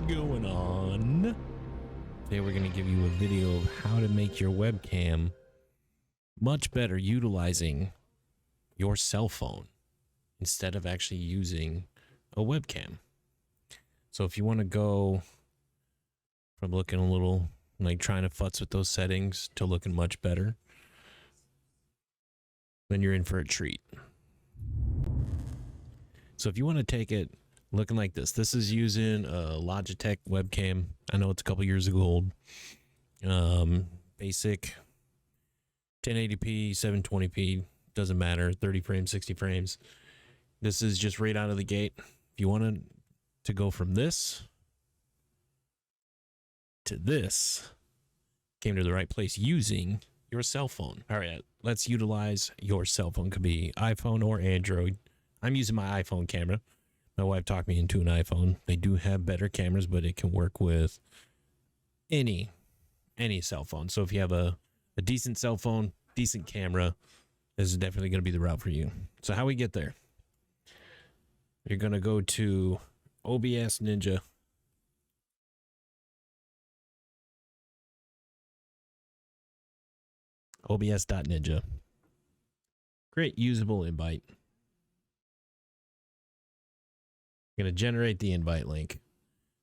going on? Today we're going to give you a video of how to make your webcam much better utilizing your cell phone instead of actually using a webcam. So if you want to go from looking a little like trying to futz with those settings to looking much better, then you're in for a treat. So if you want to take it looking like this is using a Logitech webcam. I know it's a couple years old. Basic 1080p, 720p, doesn't matter, 30 frames, 60 frames. This is just right out of the gate. If you wanted to go from this to this, came to the right place using your cell phone. All right, let's utilize your cell phone. Could be iPhone or Android. I'm using my iPhone camera. My wife talked me into an iPhone. They do have better cameras, but it can work with any cell phone. So if you have a decent cell phone, decent camera, this is definitely going to be the route for you. So how we get there? You're going to go to OBS.NINJA. OBS.NINJA. Create usable invite. Going to generate the invite link.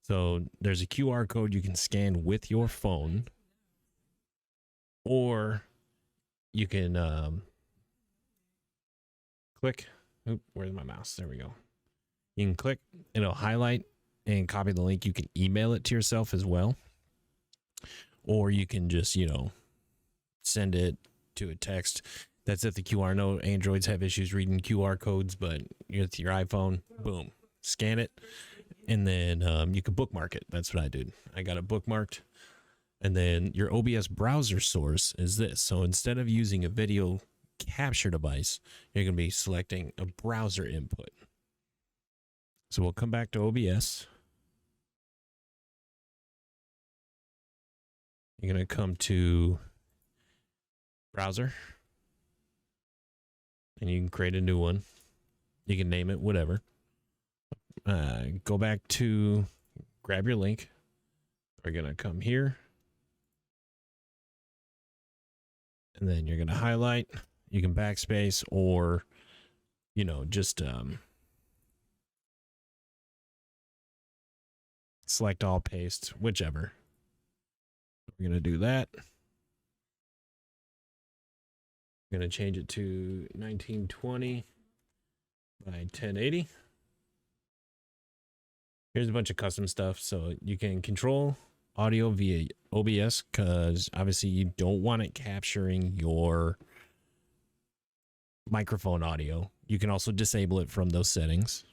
So there's a QR code you can scan with your phone, or you can click. Oop, where's my mouse? There we go. You can click, it'll highlight and copy the link. You can email it to yourself as well, or you can just, send it to a text. That's if the QR. No, Androids have issues reading QR codes, but with your iPhone, boom. Scan it, and then you can bookmark it. That's what I did. I got it bookmarked, and then your OBS browser source is this. So instead of using a video capture device, you're going to be selecting a browser input. So we'll come back to OBS. You're going to come to browser, and you can create a new one. You can name it whatever. Go back to grab your link. We're going to come here, and then you're going to highlight. You can backspace, or, just select all, paste, whichever. We're going to do that. We're going to change it to 1920 by 1080. Here's a bunch of custom stuff. So you can control audio via OBS, because obviously you don't want it capturing your microphone audio. You can also disable it from those settings,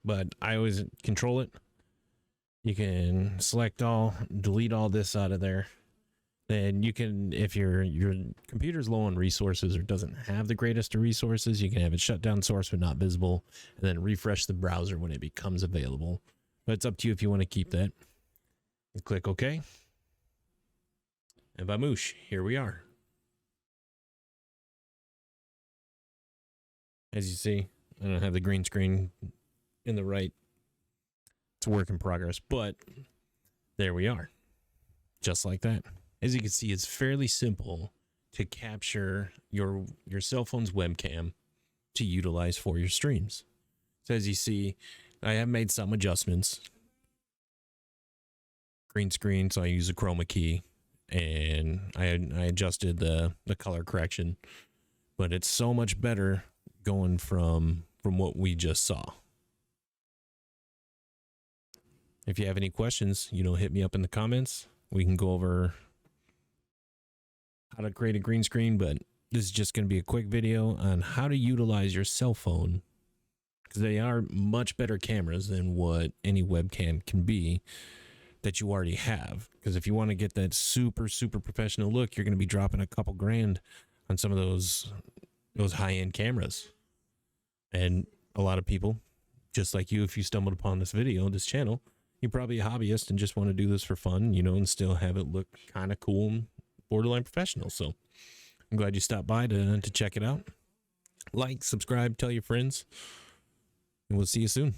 but I always control it. You can select all, delete all this out of there. Then you can, if your computer's low on resources or doesn't have the greatest of resources, you can have it shut down source but not visible, and then refresh the browser when it becomes available. But it's up to you if you want to keep that. You click OK. And bamoosh, here we are. As you see, I don't have the green screen in the right. It's a work in progress, but there we are. Just like that. As you can see, it's fairly simple to capture your cell phone's webcam to utilize for your streams. So as you see, I have made some adjustments. Green screen, so I use a chroma key, and I adjusted the color correction, but it's so much better going from what we just saw. If you have any questions, hit me up in the comments. We can go over how to create a green screen, but this is just going to be a quick video on how to utilize your cell phone, because they are much better cameras than what any webcam can be that you already have. Because if you want to get that super professional look, you're going to be dropping a couple grand on some of those high-end cameras. And a lot of people, just like you, if you stumbled upon this video, this channel, you're probably a hobbyist and just want to do this for fun, and still have it look kind of cool and borderline professional. So I'm glad you stopped by to check it out. Like, subscribe, tell your friends, and we'll see you soon.